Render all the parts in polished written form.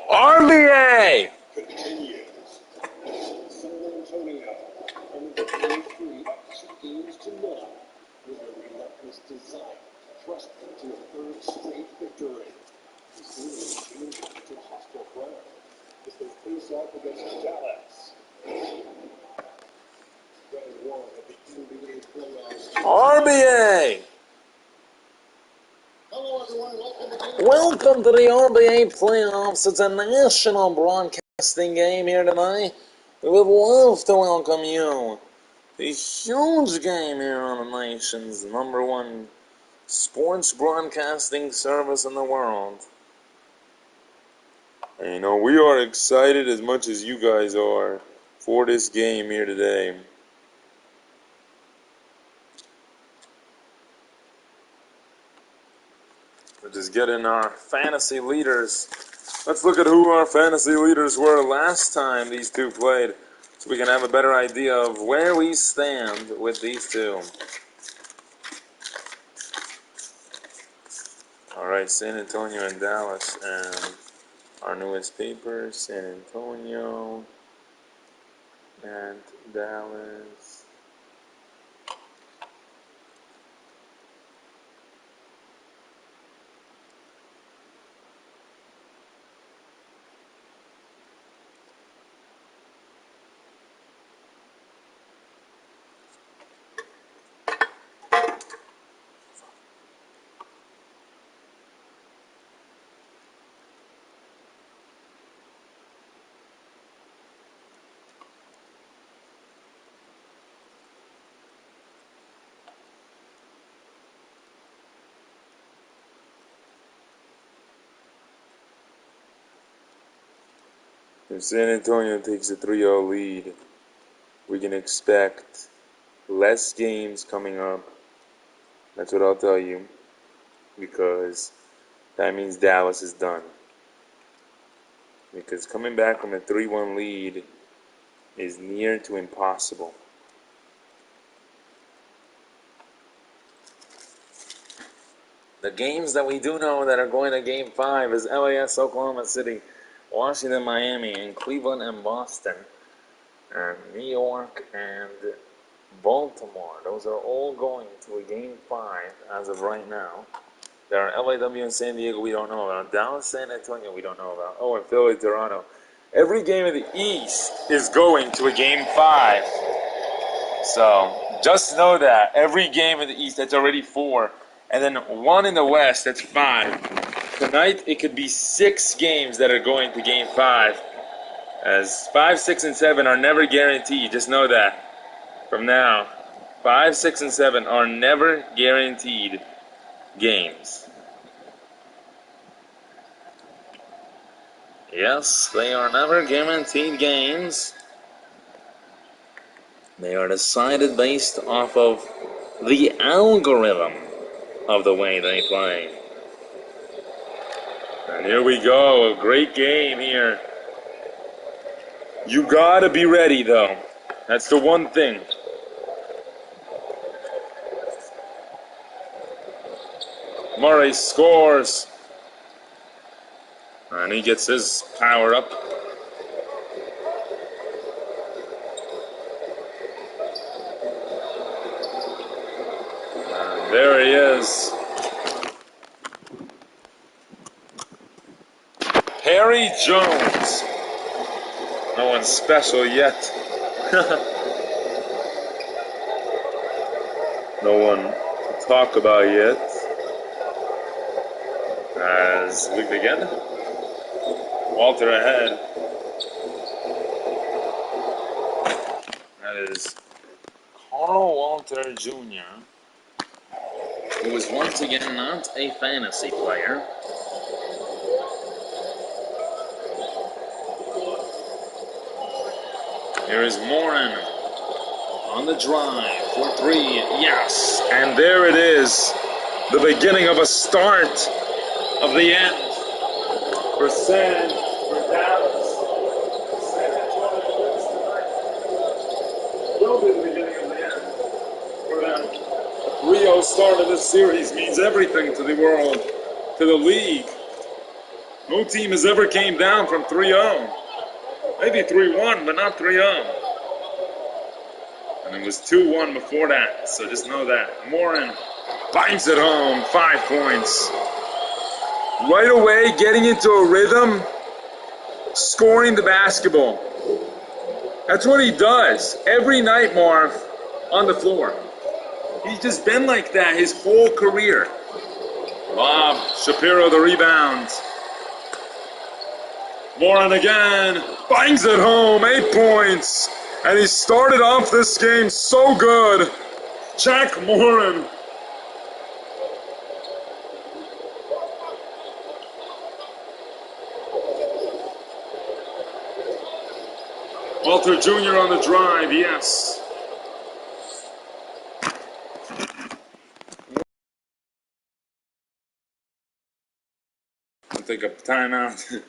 RBA! Continues. San Antonio under the 23 up 2 games to none with a relentless desire to thrust them to a third straight victory. The series changes to hostile ground as they face off against Dallas. Round one of the NBA Playoffs. RBA! Hello everyone, Welcome to the RBA Playoffs. It's a national broadcasting game here tonight. We would love to welcome you. A huge game here on the nation's #1 sports broadcasting service in the world. And we are excited as much as you guys are for this game here today. We're just getting our fantasy leaders. Let's look at who our fantasy leaders were last time these two played, so we can have a better idea of where we stand with these two. Alright, San Antonio and Dallas, and our newest paper, San Antonio and Dallas. If San Antonio takes a 3-0 lead, we can expect less games coming up. That's what I'll tell you, because that means Dallas is done. Because coming back from a 3-1 lead is near to impossible. The games that we do know that are going to Game 5 is LAS, Oklahoma City, Washington, Miami, and Cleveland and Boston, and New York and Baltimore. Those are all going to a Game 5 as of right now. There are LAW and San Diego we don't know about. Dallas, San Antonio we don't know about. Oh, and Philly, Toronto. Every game of the East is going to a Game 5. So just know that. Every game of the East, that's already 4. And then 1 in the West, that's 5. Tonight, it could be 6 games that are going to Game 5. As 5, 6, and 7 are never guaranteed. Just know that. From now, 5, 6, and 7 are never guaranteed games. Yes, they are never guaranteed games. They are decided based off of the algorithm of the way they play. And here we go, a great game here. You gotta be ready, though. That's the one thing. Murray scores. And he gets his power up. And there he is. Harry Jones. No one's special yet. No one to talk about yet. As we begin. Walter ahead. That is Carl Walter Jr., who is once again not a fantasy player. Here is Morin on the drive for 3. Yes, and there it is. The beginning of a start of the end for Dallas. San Antonio wins tonight. Will be the beginning of the end for them. A 3-0 start of this series means everything to the world, to the league, No team has ever came down from 3-0. Maybe 3-1, but not 3-0. And it was 2-1 before that, so just know that. Morin binds it home, 5 points. Right away, getting into a rhythm, scoring the basketball. That's what he does every night, Marv, on the floor. He's just been like that his whole career. Lob, Shapiro the rebound. Morin again, bangs it home, 8 points. And he started off this game so good. Jack Morin. Walter Jr. on the drive, yes. I'll take a timeout.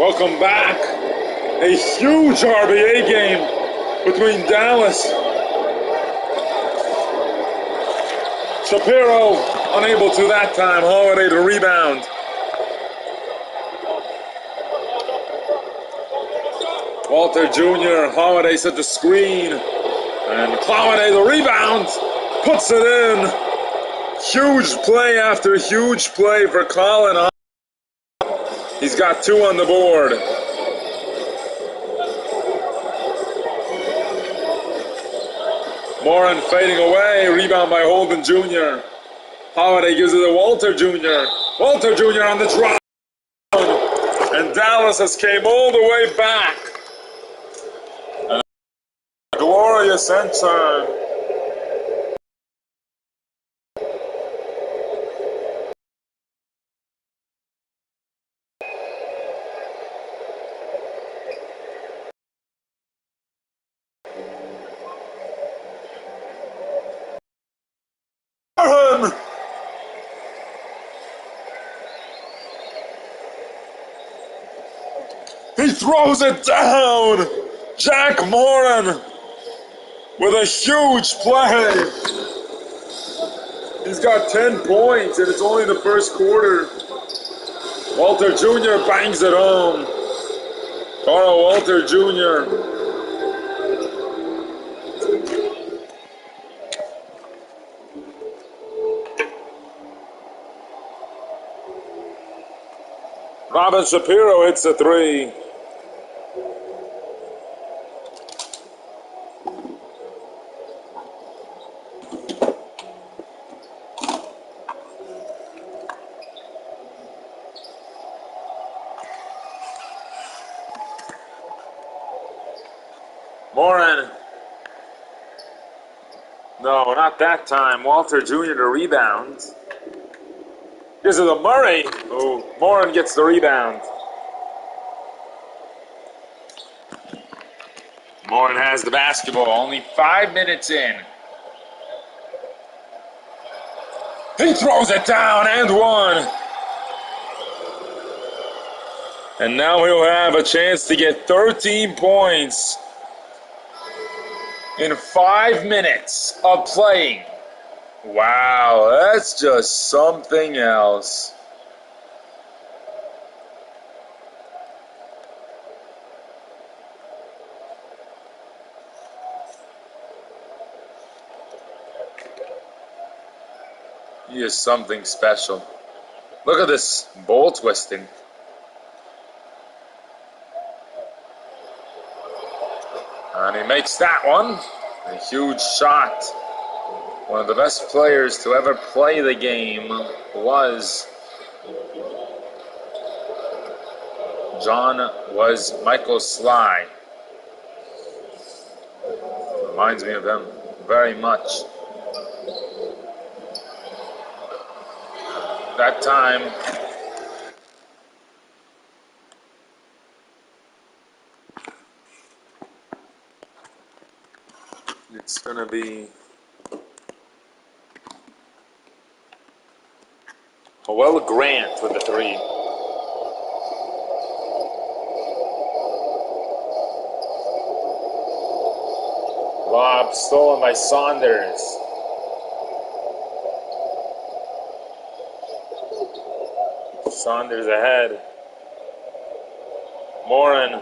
Welcome back. A huge RBA game between Dallas. Shapiro unable to that time. Holiday to rebound. Walter Jr. Holiday set the screen. And Holiday the rebound. Puts it in. Huge play after huge play for Colin. He's got 2 on the board. Morin fading away. Rebound by Holden Jr. Holiday gives it to Walter Jr. Walter Jr. on the drop. And Dallas has came all the way back. And a glorious enter. He throws it down. Jack Morin with a huge play. He's got 10 points and it's only the first quarter. Walter Jr. bangs it home. Carl Walter Jr. Robin Shapiro hits a 3. Morin. No, not that time. Walter Jr. to rebound. Gives it to Murray. Oh, Morin gets the rebound. Morin has the basketball. Only 5 minutes in. He throws it down and 1. And now he'll have a chance to get 13 points in 5 minutes of playing. Wow, that's just something else. He is something special. Look at this ball twisting. And he makes that one. A huge shot. One of the best players to ever play the game was Michael Sly. Reminds me of him very much. That time, it's going to be Howell Grant with the 3. Lob stolen by Saunders. Saunders ahead. Morin.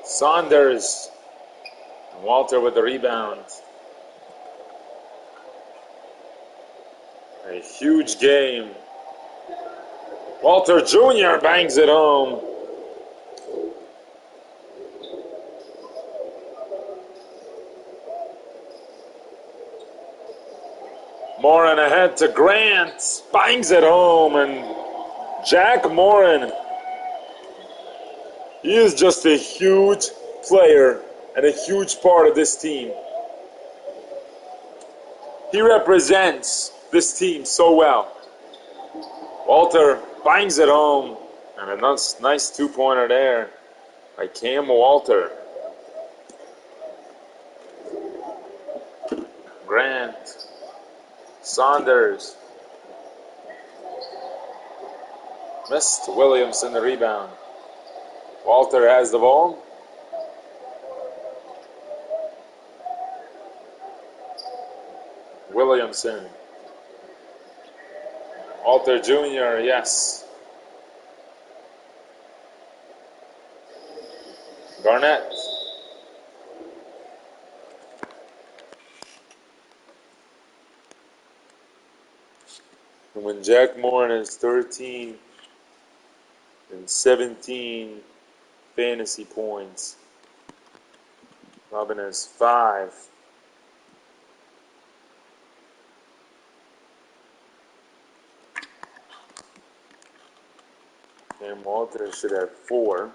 Saunders. And Walter with the rebound. A huge game. Walter Jr. bangs it home. Morin ahead to Grant. Bangs it home. And Jack Morin, he is just a huge player and a huge part of this team. He represents this team so well. Walter bangs it home. And a nice 2-pointer there by Cam Walter. Saunders. Missed. Williamson the rebound. Walter has the ball. Williamson. Walter Jr., yes. Garnett. And when Jack Moore has 13 and 17 fantasy points, Robin has 5. And Walter should have 4.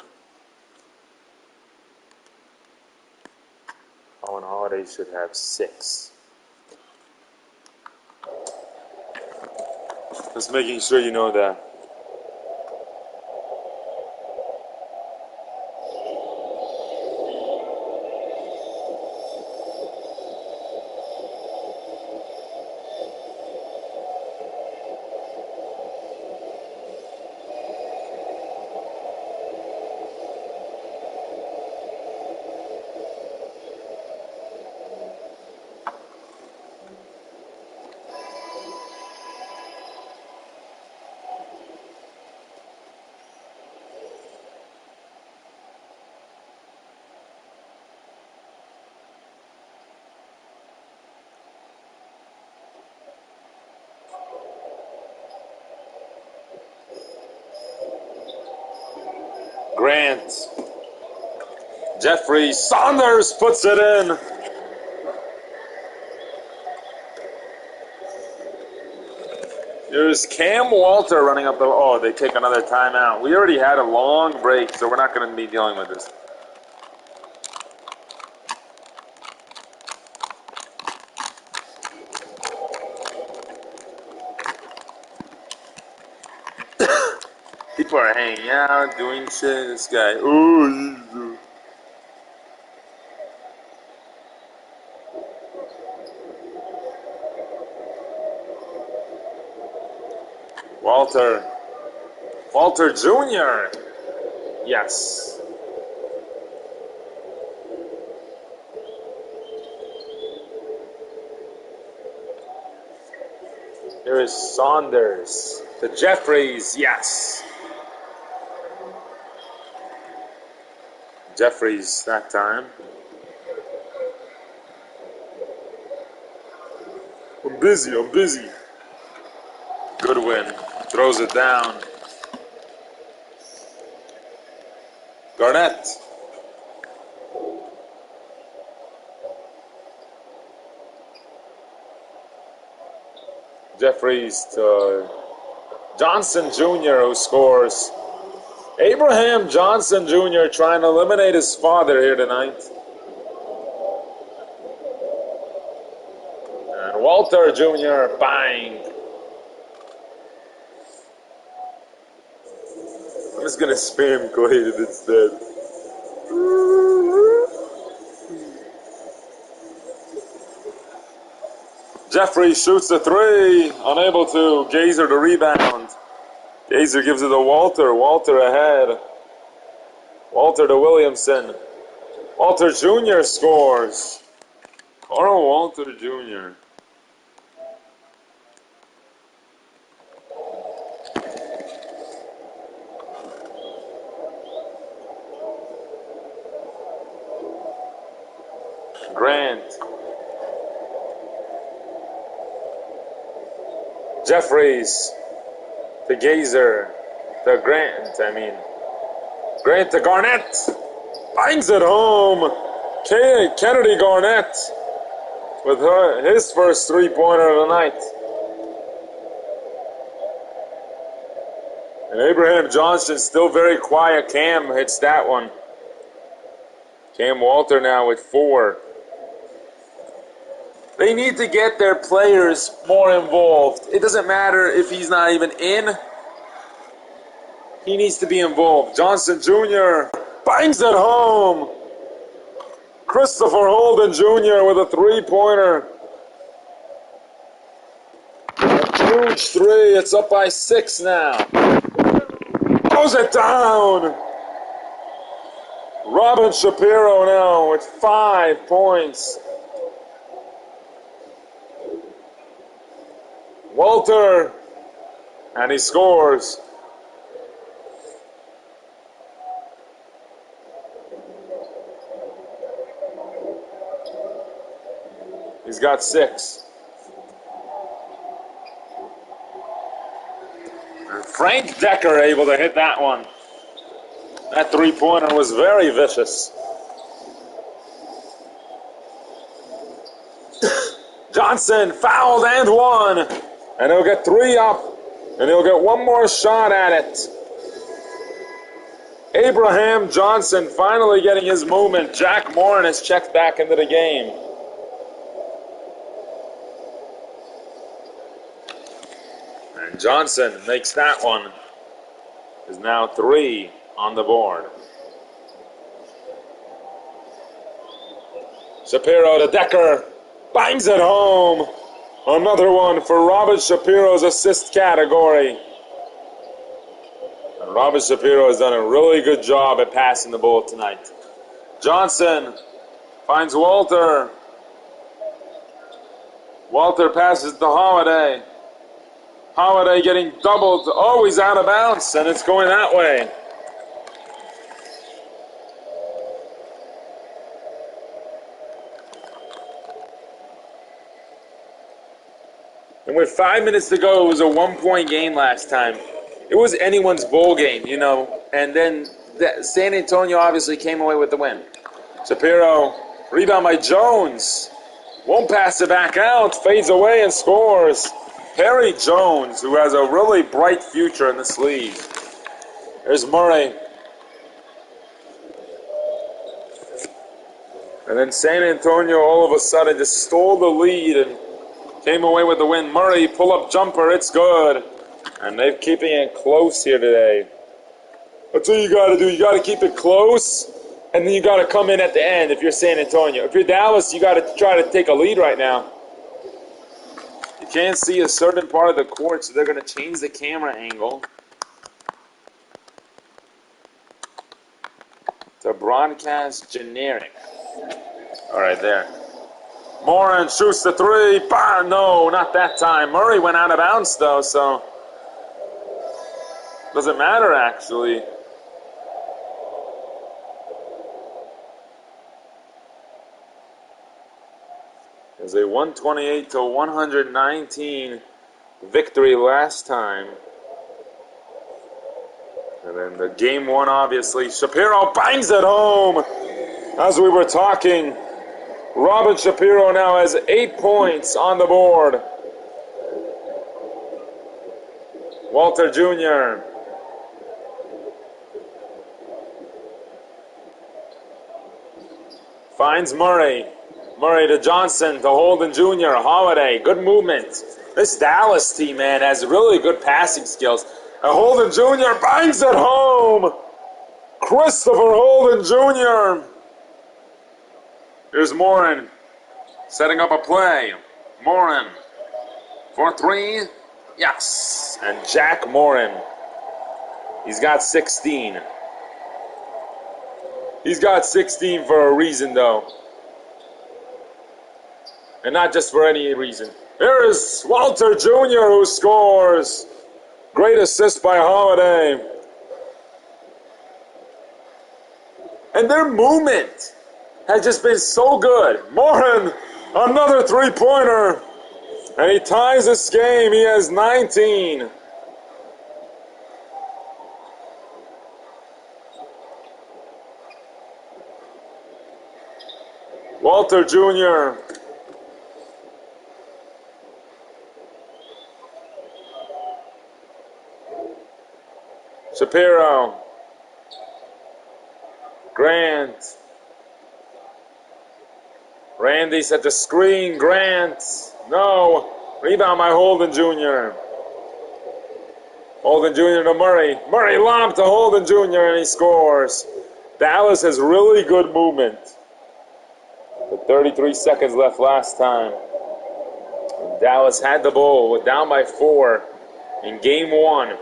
Colin Holiday should have 6. Just making sure you know that. Grant. Jeffrey Saunders puts it in. There's Cam Walter running up the... Oh, they take another timeout. We already had a long break, so we're not going to be dealing with this. People are hanging out, doing shit. This guy... Oh, Walter. Walter Jr. Yes. There is Saunders. The Jeffries. Yes. Jeffries that time. I'm busy. Goodwin throws it down. Garnett. Jeffries to Johnson Jr. who scores. Abraham Johnson Jr. trying to eliminate his father here tonight. And Walter Jr. bang. I'm just going to spam Quaid instead. Jeffrey shoots the 3. Unable to. Gazer the rebound. Gazer gives it to Walter. Walter ahead. Walter to Williamson. Walter Jr. scores. Carl Walter Jr. Grant. Jeffries to Gazer to Grant, Grant to Garnett. Bangs it home. Kennedy Garnett with his first 3-pointer of the night. And Abraham Johnson still very quiet. Cam hits that one. Cam Walter now with 4. They need to get their players more involved. It doesn't matter if he's not even in. He needs to be involved. Johnson Jr. bangs it home. Christopher Holden Jr. with a 3-pointer. huge three. It's up by 6 now. Throws it down. Robin Shapiro now with 5 points. Walter, and he scores. He's got 6. And Frank Decker able to hit that one. That three-pointer was very vicious. Johnson fouled and one. And he'll get 3 up. And he'll get one more shot at it. Abraham Johnson finally getting his movement. Jack Morin is checked back into the game. And Johnson makes that one. Is now 3 on the board. Shapiro to Decker. Bangs it home. Another one for Robert Shapiro's assist category. And Robert Shapiro has done a really good job at passing the ball tonight. Johnson finds Walter. Walter passes to Holiday. Holiday getting doubled. Oh, he's out of bounds, and it's going that way. And with 5 minutes to go, it was a 1-point game last time. It was anyone's bowl game, you know. And then San Antonio obviously came away with the win. Shapiro, rebound by Jones. Won't pass it back out. Fades away and scores. Perry Jones, who has a really bright future in this league. There's Murray. And then San Antonio all of a sudden just stole the lead and came away with the win. Murray, pull-up jumper, it's good. And they're keeping it close here today. That's what you got to do. You got to keep it close, and then you got to come in at the end if you're San Antonio. If you're Dallas, you got to try to take a lead right now. You can't see a certain part of the court, so they're going to change the camera angle to broadcast generic. All right, there. Morin shoots the three. Bah, no, not that time. Murray went out of bounds, though, so doesn't matter, actually. It was a 128-119 victory last time. And then the game one, obviously. Shapiro bangs it home. As we were talking, Robin Shapiro now has 8 points on the board. Walter Jr. finds Murray. Murray to Johnson to Holden Jr. Holiday, good movement. This Dallas team, man, has really good passing skills. And Holden Jr. bangs it home. Christopher Holden Jr. Here's Morin setting up a play. Morin for 3. Yes. And Jack Morin. He's got 16. He's got 16 for a reason, though. And not just for any reason. Here is Walter Jr. who scores. Great assist by Holiday. And their movement has just been so good. Morin, another three-pointer. And he ties this game. He has 19. Walter Jr. Shapiro. Grant. Randy set the screen. Grant. No. Rebound by Holden Jr. Holden Jr. to Murray. Murray lob to Holden Jr. and he scores. Dallas has really good movement. With 33 seconds left last time. Dallas had the ball, down by 4 in game 1.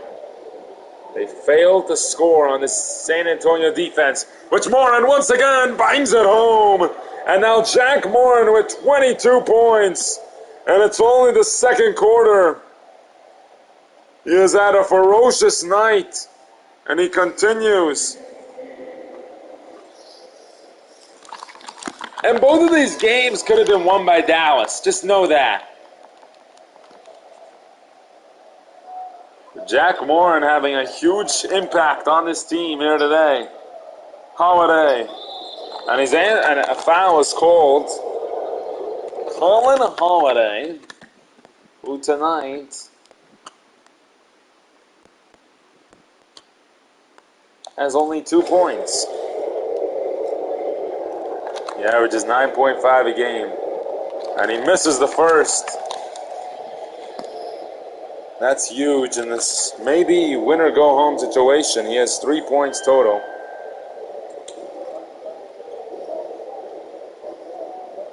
They failed to score on this San Antonio defense, which Morin once again bangs it home. And now Jack Morin with 22 points. And it's only the second quarter. He has had a ferocious night. And he continues. And both of these games could have been won by Dallas. Just know that. Jack Morin having a huge impact on this team here today. Holiday. And a foul was called. Colin Holiday, who tonight has only 2 points. He averages 9.5 a game. And he misses the first. That's huge in this maybe win-or-go-home situation. He has 3 points total.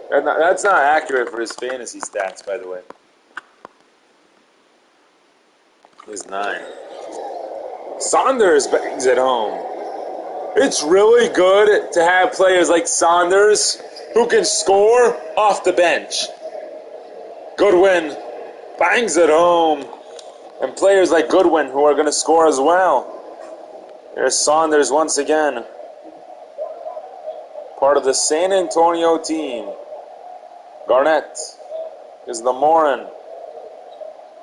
And that's not accurate for his fantasy stats, by the way. He's 9. Saunders bangs it home. It's really good to have players like Saunders who can score off the bench. Goodwin bangs it home. And players like Goodwin who are going to score as well. Here's Saunders once again. Part of the San Antonio team. Garnett is the Morin.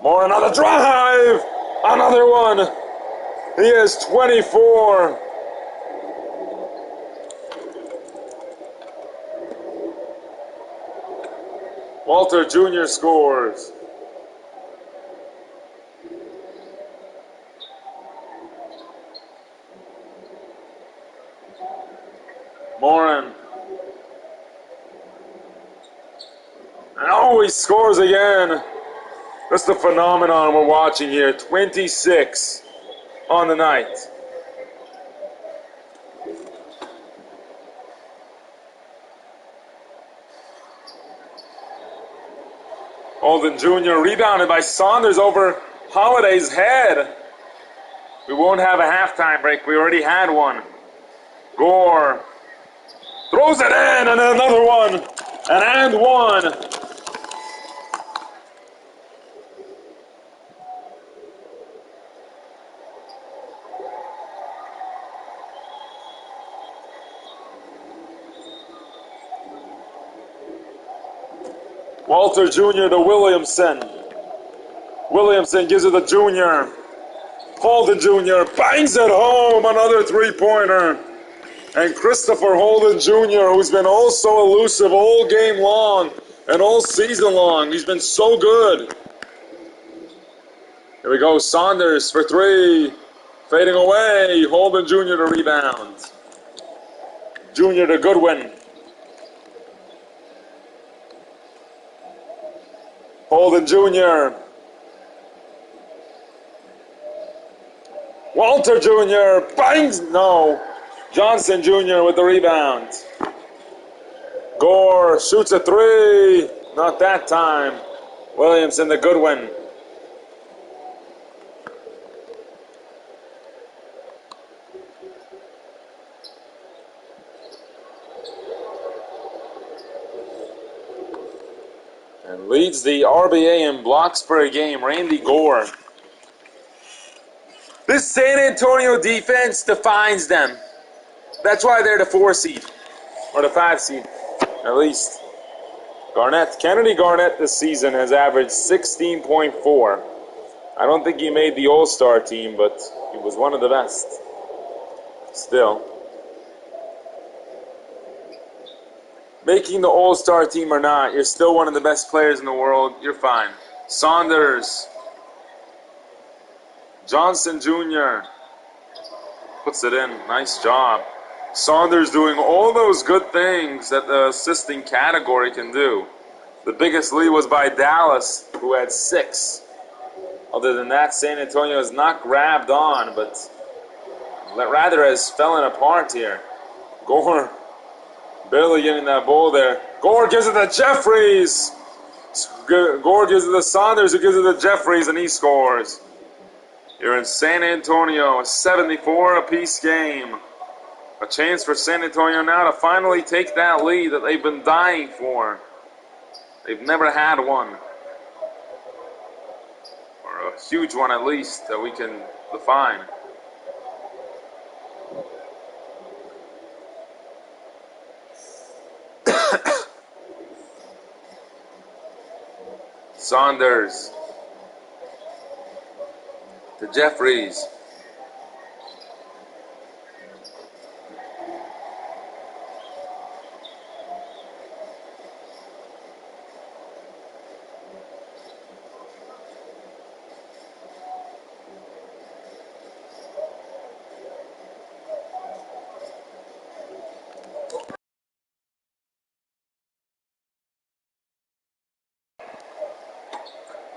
Morin on the drive! Another one! He has 24. Walter Jr. scores. Morin. And oh, he scores again. That's the phenomenon we're watching here. 26 on the night. Holden Jr. rebounded by Saunders over Holiday's head. We won't have a halftime break. We already had one. Gore throws it in, and another one. And one. Walter Jr. to Williamson. Williamson gives it to Jr. Holden Jr. bangs it home, another three-pointer. And Christopher Holden Jr., who's been oh so elusive all game long and all season long. He's been so good. Here we go, Saunders for three. Fading away, Holden Jr. to rebound. Jr. to Goodwin. Holden Jr. Walter Jr. bangs, no. Johnson Jr. with the rebound. Gore shoots a three. Not that time. Williamson to Goodwin. And leads the RBA in blocks per game, Randy Gore. This San Antonio defense defines them. That's why they're the 4 seed, or the 5 seed, at least. Kennedy Garnett this season has averaged 16.4. I don't think he made the All-Star team, but he was one of the best. Still. Making the All-Star team or not, you're still one of the best players in the world. You're fine. Saunders. Johnson Jr. puts it in. Nice job. Saunders doing all those good things that the assisting category can do. The biggest lead was by Dallas, who had 6. Other than that, San Antonio has not grabbed on, but rather has fallen apart here. Gore barely getting that ball there. Gore gives it to Jeffries. Gore gives it to Saunders, who gives it to Jeffries, and he scores. Here in San Antonio, a 74 apiece game. A chance for San Antonio now to finally take that lead that they've been dying for. They've never had one. Or a huge one at least that we can define. Saunders to Jeffries.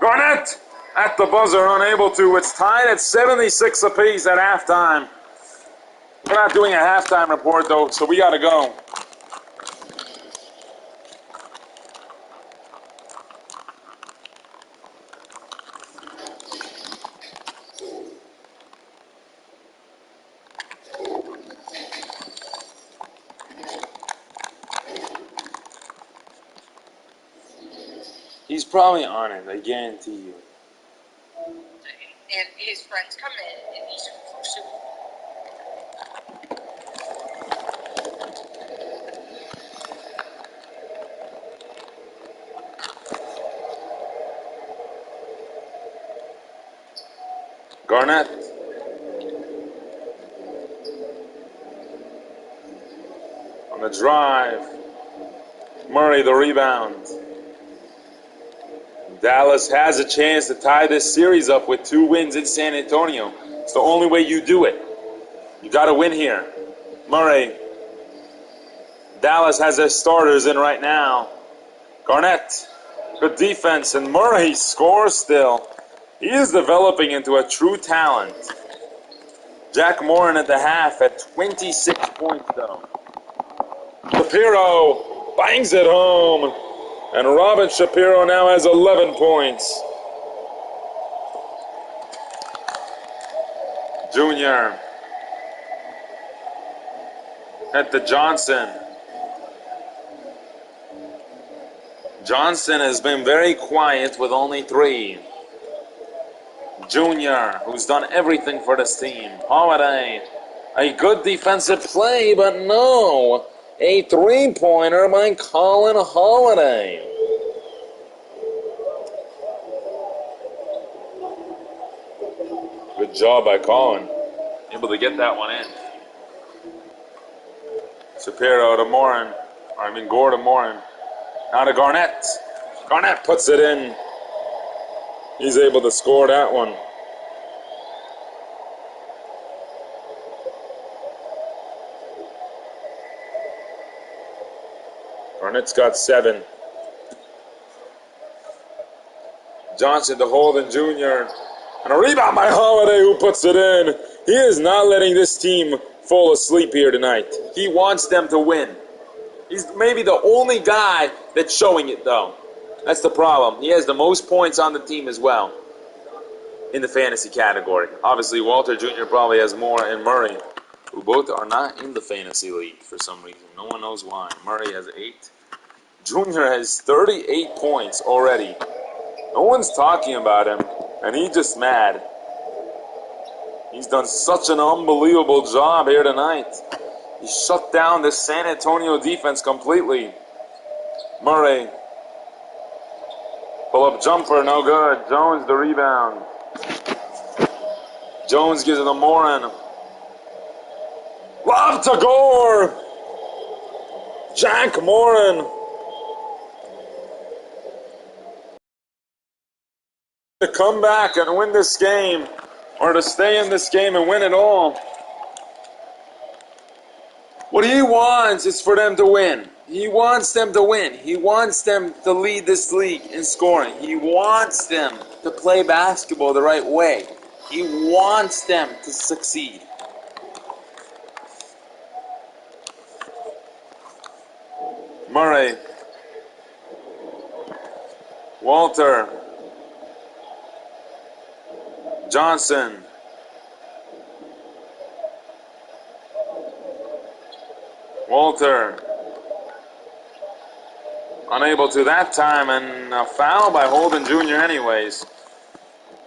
Garnett at the buzzer, unable to. It's tied at 76 apiece at halftime. We're not doing a halftime report though, so we gotta go. He's probably on it, I guarantee you. And his friends come in and he's pursuing. Garnett. On the drive. Murray the rebound. Dallas has a chance to tie this series up with 2 wins in San Antonio. It's the only way you do it. You got to win here. Murray. Dallas has their starters in right now. Garnett. Good defense, and Murray scores still. He is developing into a true talent. Jack Morin at the half at 26 points though. Shapiro bangs it home. And Robin Shapiro now has 11 points. Junior. At the Johnson. Johnson has been very quiet with only 3. Junior, who's done everything for this team. Holiday. A good defensive play, but no. A 3-pointer by Colin Holiday. Good job by Colin. Able to get that one in. Shapiro to Morin. Gore to Morin. Now to Garnett. Garnett puts it in. He's able to score that one. Garnett's got 7. Johnson to Holden Jr. And a rebound by Holiday, who puts it in. He is not letting this team fall asleep here tonight. He wants them to win. He's maybe the only guy that's showing it, though. That's the problem. He has the most points on the team as well in the fantasy category. Obviously, Walter Jr. probably has more, and Murray, who both are not in the fantasy league for some reason. No one knows why. Murray has 8. Jr. has 38 points already. No one's talking about him, and he's just mad. He's done such an unbelievable job here tonight. He shut down this San Antonio defense completely. Murray. Pull-up jumper, no good. Jones the rebound. Jones gives it to Morin. Lob to Gore. Jack Morin. To come back and win this game, or to stay in this game and win it all. What he wants is for them to win. He wants them to win. He wants them to lead this league in scoring. He wants them to play basketball the right way. He wants them to succeed. Murray. Walter. Johnson. Walter. Unable to that time, and a foul by Holden Jr. anyways.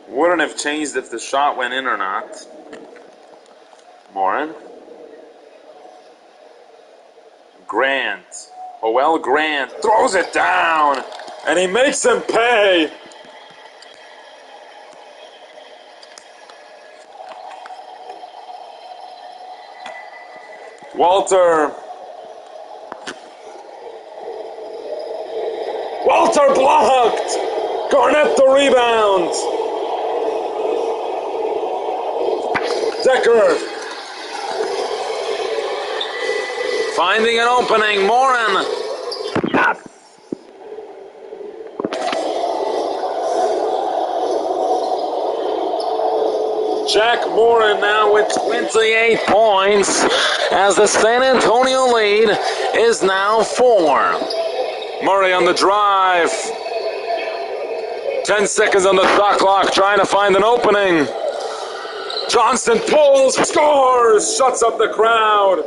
Wouldn't have changed if the shot went in or not. Morin. Grant. Howell Grant throws it down, and he makes him pay. Walter. Walter blocked. Garnett the rebound. Decker. Finding an opening. Morin. Yes. Jack Morin now with 28 points as the San Antonio lead is now 4. Murray on the drive. 10 seconds on the shot clock, trying to find an opening. Johnson pulls, scores, shuts up the crowd.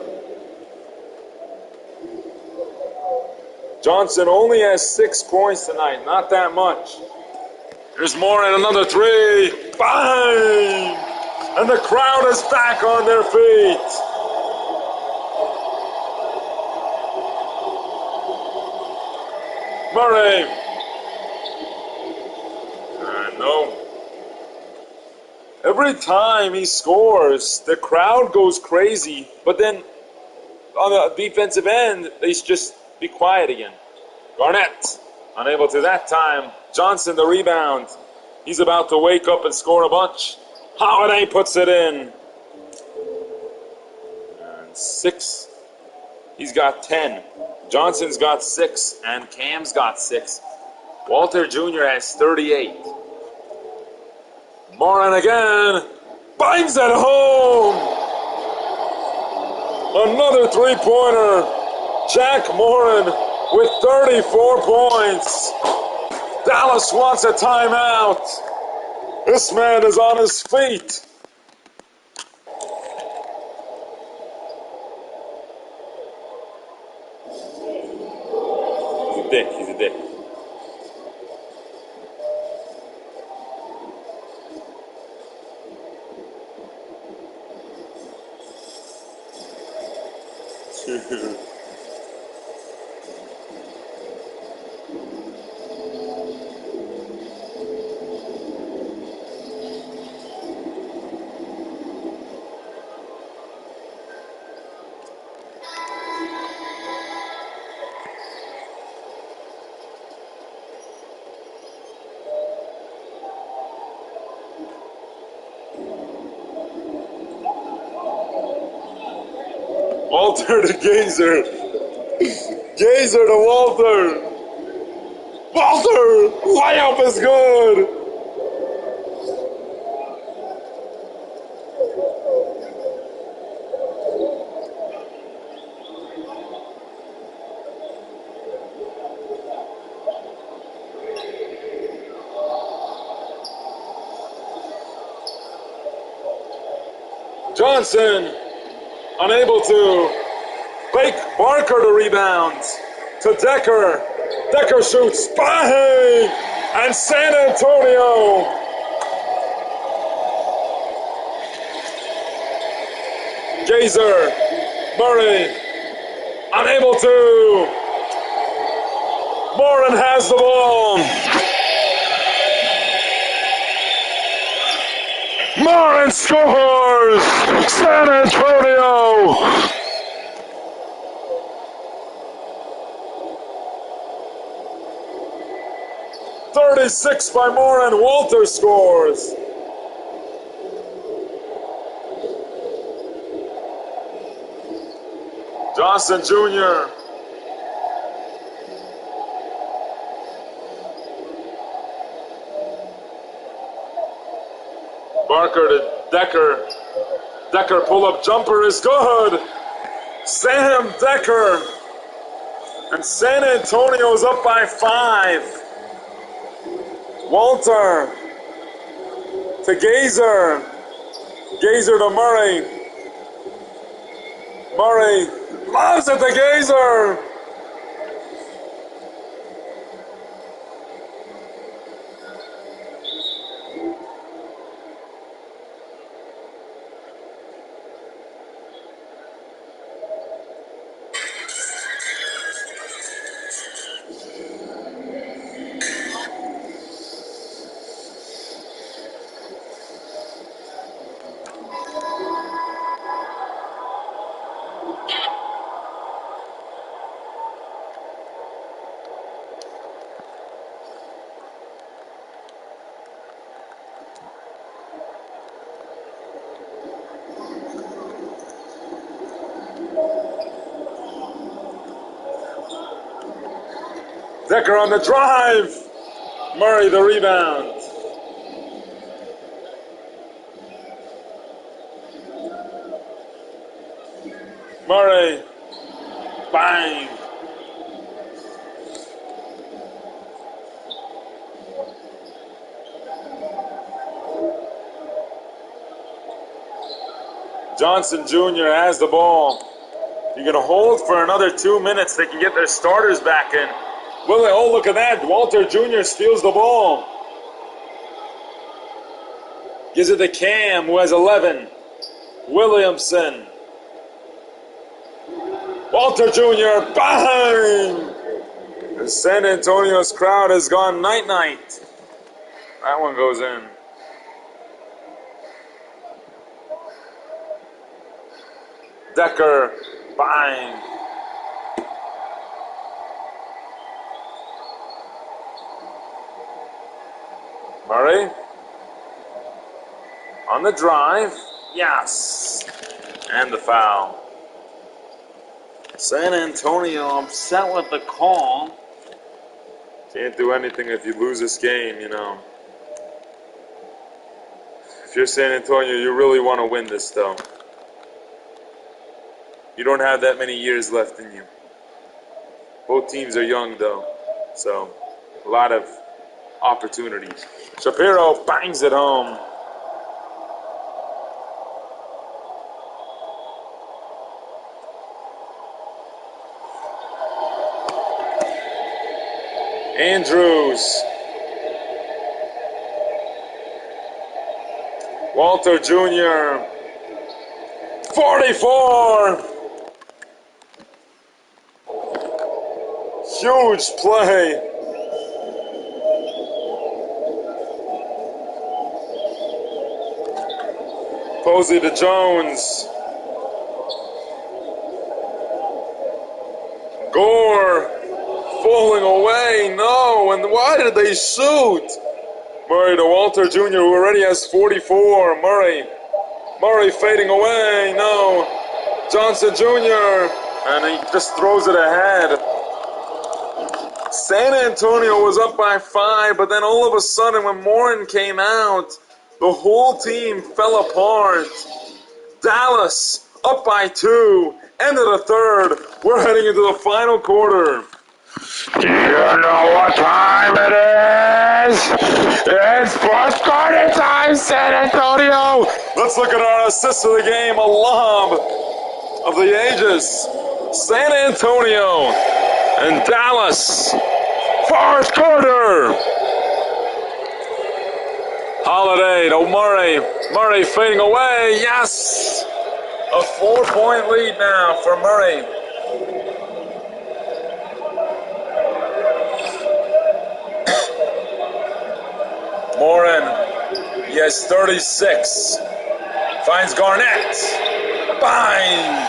Johnson only has 6 points tonight, not that much. There's Morin, another 3. Bang! And the crowd is back on their feet. Murray. No. Every time he scores, the crowd goes crazy, but then on the defensive end, they just be quiet again. Garnett, unable to that time. Johnson, the rebound. He's about to wake up and score a bunch. Holiday puts it in. And 6. He's got 10. Johnson's got 6, and Cam's got 6. Walter Jr. has 38. Morin again. Bangs it home. Another 3-pointer. Jack Morin with 34 points. Dallas wants a timeout. This man is on his feet. He's a dick. He's a dick. Walter to Gazer. Gazer to Walter. Walter! Layup is good! Johnson, unable to. Fake Barker to rebound. To Decker. Decker shoots. Bang! And San Antonio. Gazer. Murray. Unable to. Morin has the ball. Morin scores! San Antonio! .36 by Morin. Walter scores. Johnson Jr. Barker to Decker. Decker pull-up jumper is good. Sam Decker. And San Antonio's up by 5. Walter to Gazer. Gazer to Murray. Murray loves it to Gazer. Decker on the drive. Murray the rebound. Murray. Bang. Johnson Jr. has the ball. You're going to hold for another 2 minutes. They can get their starters back in. Well, oh, look at that. Walter Jr. steals the ball. Gives it to Cam, who has 11. Williamson. Walter Jr. Bang! And San Antonio's crowd has gone night-night. That one goes in. Decker. Bang! Murray on the drive. Yes! And the foul. San Antonio upset with the call. Can't do anything if you lose this game, you know. If you're San Antonio, you really want to win this, though. You don't have that many years left in you. Both teams are young, though, so a lot of opportunities. Shapiro bangs it home. Andrews. Walter Jr. 44. Huge play. Posey to Jones. Gore falling away. No, and why did they shoot? Murray to Walter Jr., who already has 44. Murray fading away. No. Johnson Jr. And he just throws it ahead. San Antonio was up by 5, but then all of a sudden when Morin came out, the whole team fell apart. Dallas up by 2, end of the third. We're heading into the final quarter. Do you know what time it is? It's first quarter time, San Antonio. Let's look at our assist of the game, a lob of the ages. San Antonio and Dallas. Fourth quarter. Holiday to Murray. Murray fading away. Yes. A 4-point lead now for Murray. Morin. He has 36. Finds Garnett. Bang.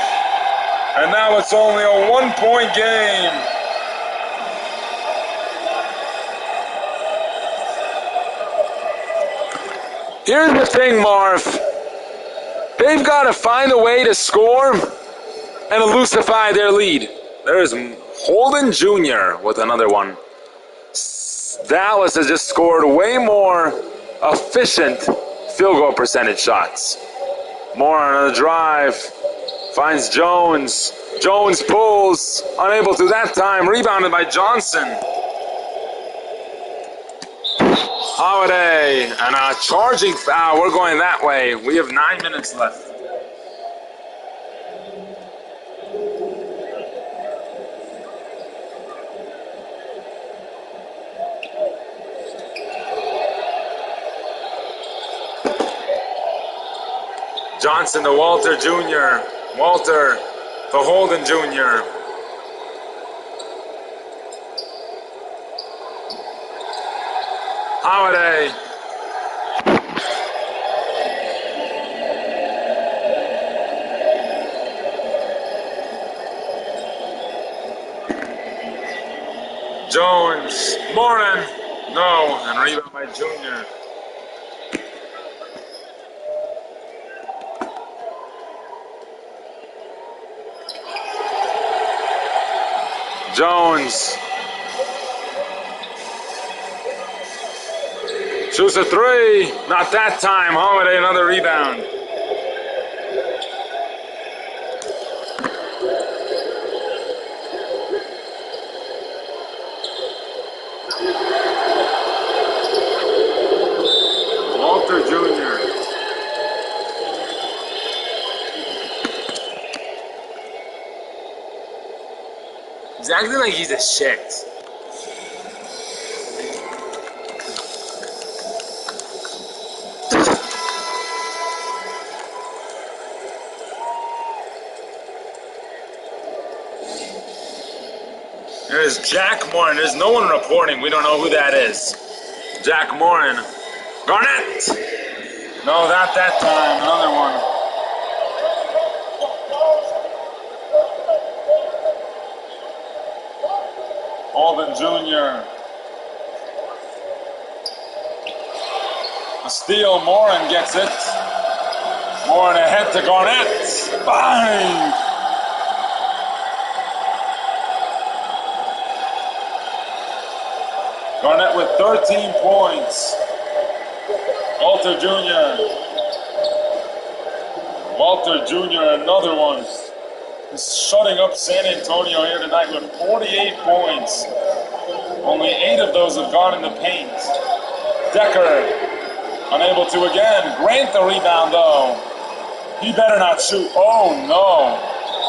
And now it's only a 1-point game. Here's the thing, Marv. They've got to find a way to score and elusify their lead. There's Holden Jr. with another one. Dallas has just scored way more efficient field goal percentage shots. Moore on the drive. Finds Jones. Jones pulls. Unable to that time. Rebounded by Johnson. Holiday and a charging foul. We're going that way. We have 9 minutes left. Johnson to Walter Jr. Walter to Holden Jr. Holiday. Jones. Morin. No. And rebound by Jr. Jones. Shoots a three. Not that time. Holiday, another rebound. Walter Jr. He's acting like he's a shit. There's Jack Morin. There's no one reporting. We don't know who that is. Jack Morin. Garnett! No, not that time. Another one. Alvin Jr. A steal. Morin gets it. Morin ahead to Garnett. Bang! Garnett with 13 points. Walter Jr. Walter Jr. another one. He's shutting up San Antonio here tonight with 48 points. Only 8 of those have gone in the paint. Decker unable to again. Grant the rebound though. He better not shoot. Oh no.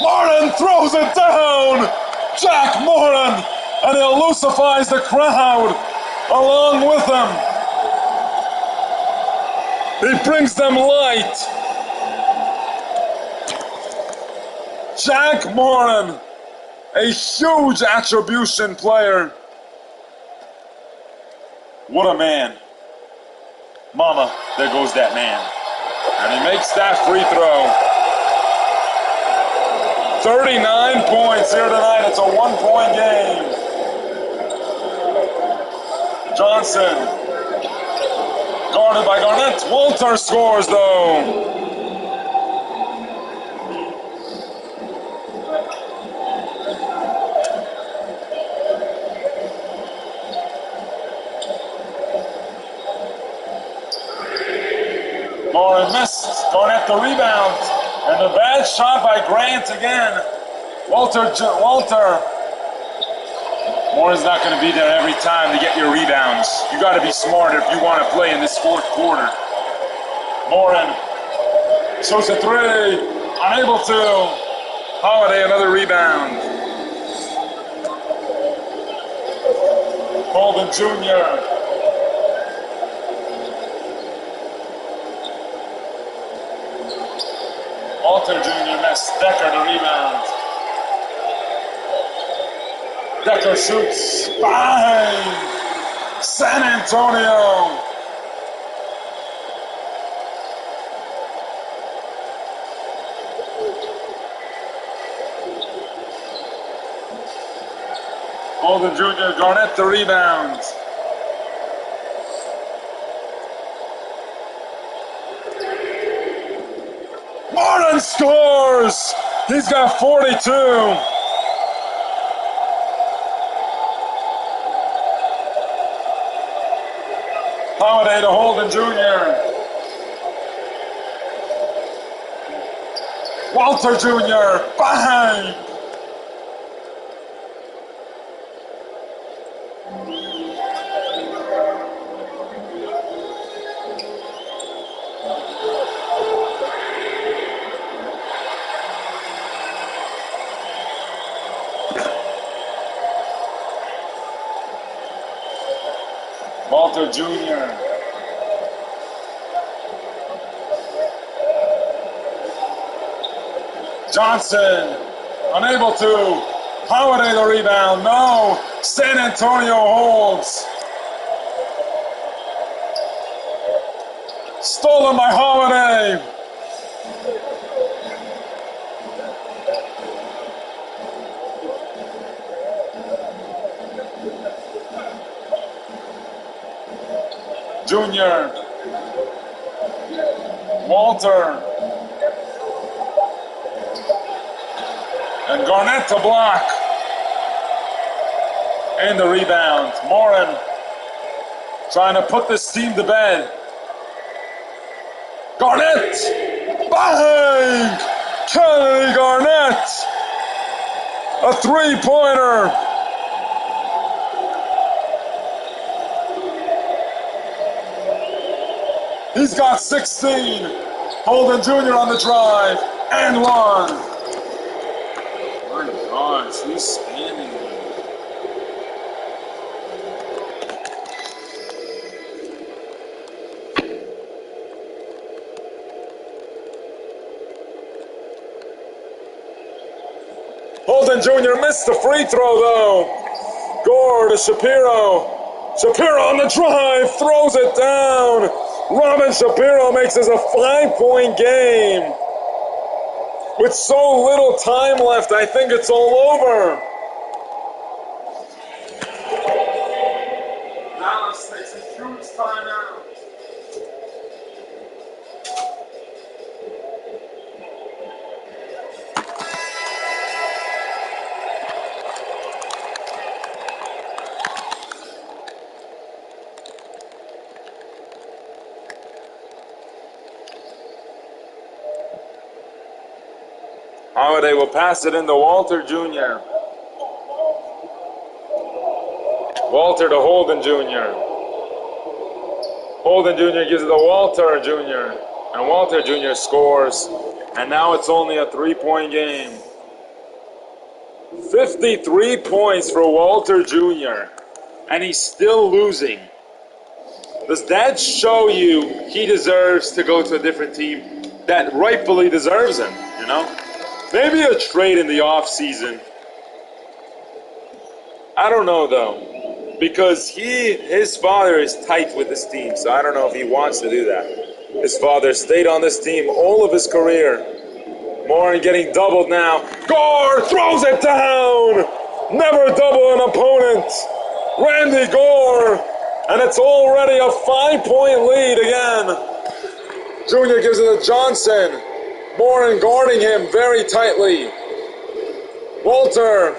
Morin throws it down. Jack Morin. And he elucifies the crowd along with him. He brings them light. Jack Morin, a huge attribution player. What a man. Mama, there goes that man. And he makes that free throw. 39 points here tonight. It's a 1-point game. Johnson, guarded by Garnett. Walter scores though. Morin missed. Garnett the rebound. And a bad shot by Grant again. Walter. Morin's not going to be there every time to get your rebounds. You got to be smarter if you want to play in this fourth quarter. Morin shows a three, unable to. Holiday another rebound. Holden Jr. Walter Jr. missed. Decker the rebound. Decker shoots. Bang! San Antonio. Holden Jr. Garnett the rebound. Morin scores! He's got 42. Holiday to Holden Jr. Walter Jr. Bang! Walter Jr. Johnson, unable to. Holiday the rebound, no. San Antonio holds. Stolen by Holiday. Junior. Walter. And Garnett to block. And the rebound. Morin trying to put this team to bed. Garnett! Bang! Kennedy Garnett! A three-pointer! He's got 16. Holden Jr. on the drive. And one. My gosh, he's standing there. Holden Jr. missed the free throw, though. Gore to Shapiro. Shapiro on the drive, throws it down. Robin Shapiro makes this a 5-point game. With so little time left, I think it's all over. Dallas takes a huge timeout. Holiday will pass it into Walter Jr. Walter to Holden Jr. Holden Jr. gives it to Walter Jr. And Walter Jr. scores. And now it's only a 3-point game. 53 points for Walter Jr. And he's still losing. Does that show you he deserves to go to a different team that rightfully deserves him, you know? Maybe a trade in the off-season. I don't know, though. Because his father is tight with this team, so I don't know if he wants to do that. His father stayed on this team all of his career. Morin getting doubled now. Gore throws it down! Never double an opponent. Randy Gore. And it's already a 5-point lead again. Junior gives it to Johnson. Morin guarding him very tightly. Walter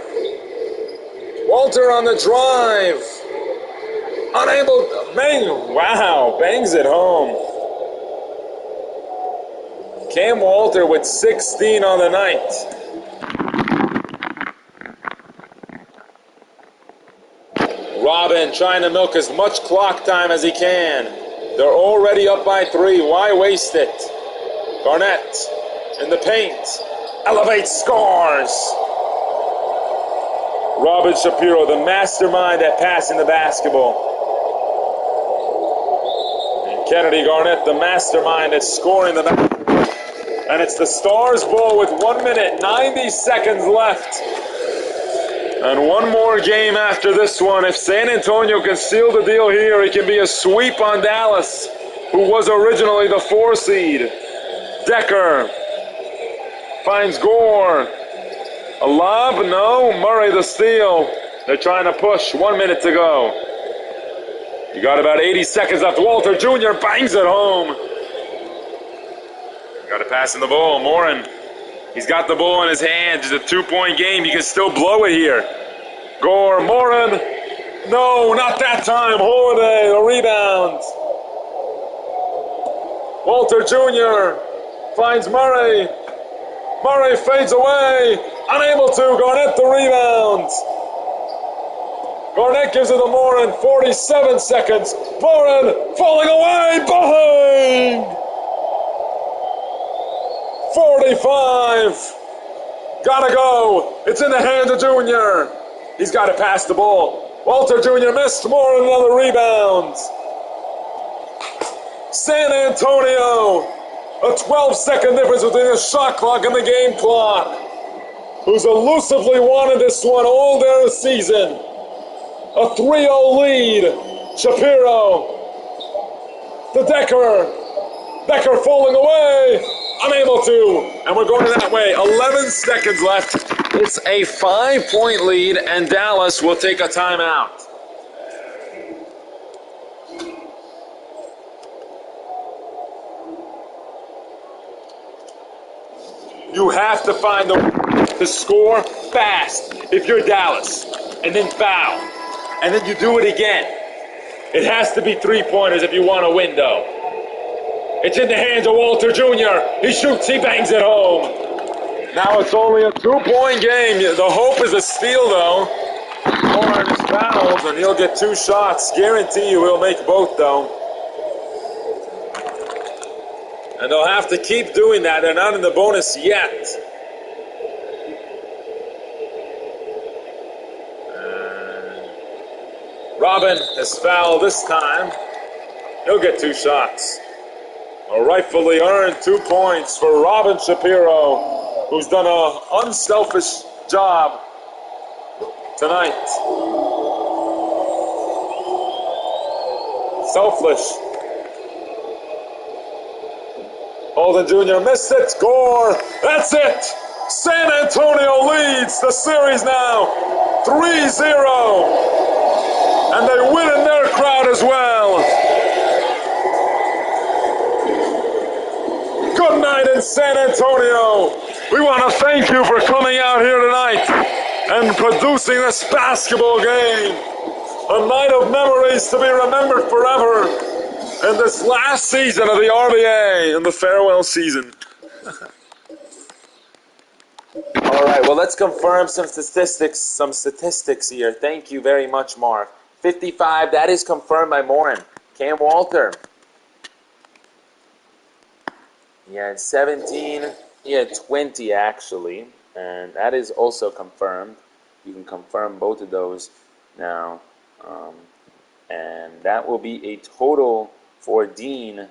on the drive. Unable to bang. Wow, bangs it home. Cam Walter with 16 on the night. Robin trying to milk as much clock time as he can. They're already up by 3. Why waste it? Garnett in the paint. Elevates, scores. Robin Shapiro, the mastermind at passing the basketball. And Kennedy Garnett, the mastermind at scoring the basketball. And it's the Stars ball with 1 minute, 90 seconds left. And one more game after this one. If San Antonio can seal the deal here, it can be a sweep on Dallas, who was originally the 4 seed. Decker finds Gore. A lob? No. Murray the steal. They're trying to push. 1 minute to go. You got about 80 seconds left. Walter Jr. bangs it home. Got to pass in the ball. Morin. He's got the ball in his hands. It's a 2-point game. You can still blow it here. Gore. Morin. No, not that time. Holiday. The rebound. Walter Jr. finds Murray. Murray fades away. Unable to. Garnett the rebound. Garnett gives it to Morin. 47 seconds. Morin falling away. Bang! 45. Gotta go. It's in the hands of Junior. He's got to pass the ball. Walter Jr. missed more than another rebound. San Antonio, a 12-second difference between the shot clock and the game clock, who's elusively wanted this one all their season. A 3-0 lead. Shapiro to Decker. Decker falling away. Unable to. And we're going that way. 11 seconds left. It's a 5-point lead, and Dallas will take a timeout. You have to find the to score fast if you're Dallas, and then foul, and then you do it again. It has to be 3-pointers if you want to win, though. It's in the hands of Walter Jr. He shoots, he bangs it home. Now it's only a 2-point game. The hope is a steal, though. Warren is fouled, and he'll get 2 shots. Guarantee you he'll make both, though. And they'll have to keep doing that. They're not in the bonus yet. Robin is fouled this time. He'll get 2 shots. A rightfully earned 2 points for Robin Shapiro, who's done an unselfish job tonight. Selfish. Holden Jr. missed it. Score. That's it. San Antonio leads the series now 3-0. And they win in their crowd as well. Good night in San Antonio. We want to thank you for coming out here tonight and producing this basketball game. A night of memories to be remembered forever in this last season of the RBA, in the farewell season. All right, well, let's confirm some statistics here. Thank you very much, Mark. 55, that is confirmed by Morin. Cam Walter. He had 17. He had 20, actually. And that is also confirmed. You can confirm both of those now. And that will be a total for Dean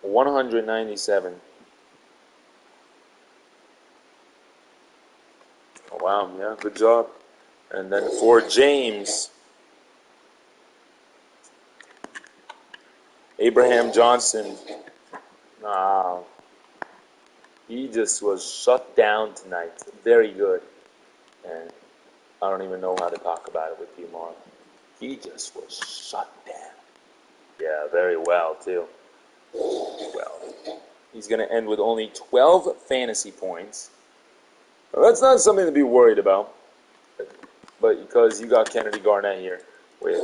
197. Oh, wow, yeah, good job. And then for James, Abraham Johnson, he just was shut down tonight. Very good. And I don't even know how to talk about it with you, Mark. He just was shut down. Yeah, very well, too. Well, he's going to end with only 12 fantasy points. Well, that's not something to be worried about. But because you got Kennedy Garnett here with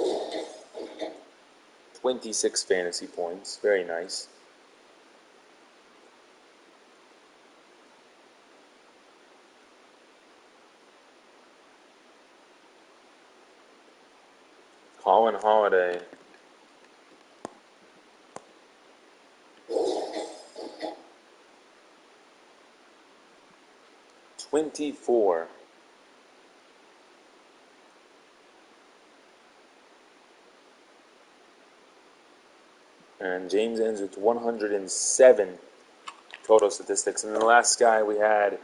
26 fantasy points. Very nice. Colin Holiday. $24. And James ends with 107 total statistics. And the last guy we had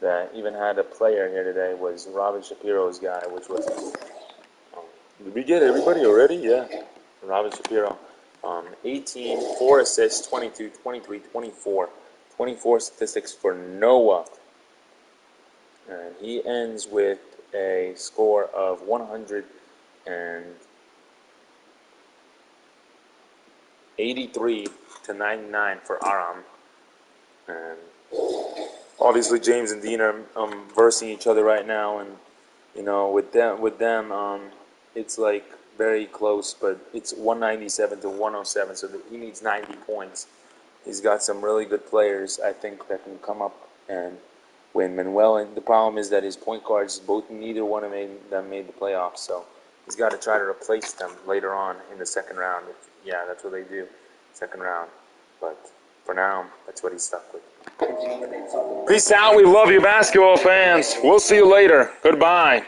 that even had a player here today was Robin Shapiro's guy, which was... did we get everybody already? Yeah. Robin Shapiro. 18, 4 assists, 22, 23, 24. 24 statistics for Noah. And he ends with a score of 183 to 99 for Aram. And obviously James and Dean are versing each other right now, and you know with them it's like very close, but it's 197 to 107, so he needs 90 points. He's got some really good players, I think, that can come up and win. Manuel, and the problem is that his point guards, neither one of them made the playoffs, so he's got to try to replace them later on in the second round. Yeah, that's what they do, second round. But For now, that's what he's stuck with. Peace out. We love you, basketball fans. We'll see you later. Goodbye.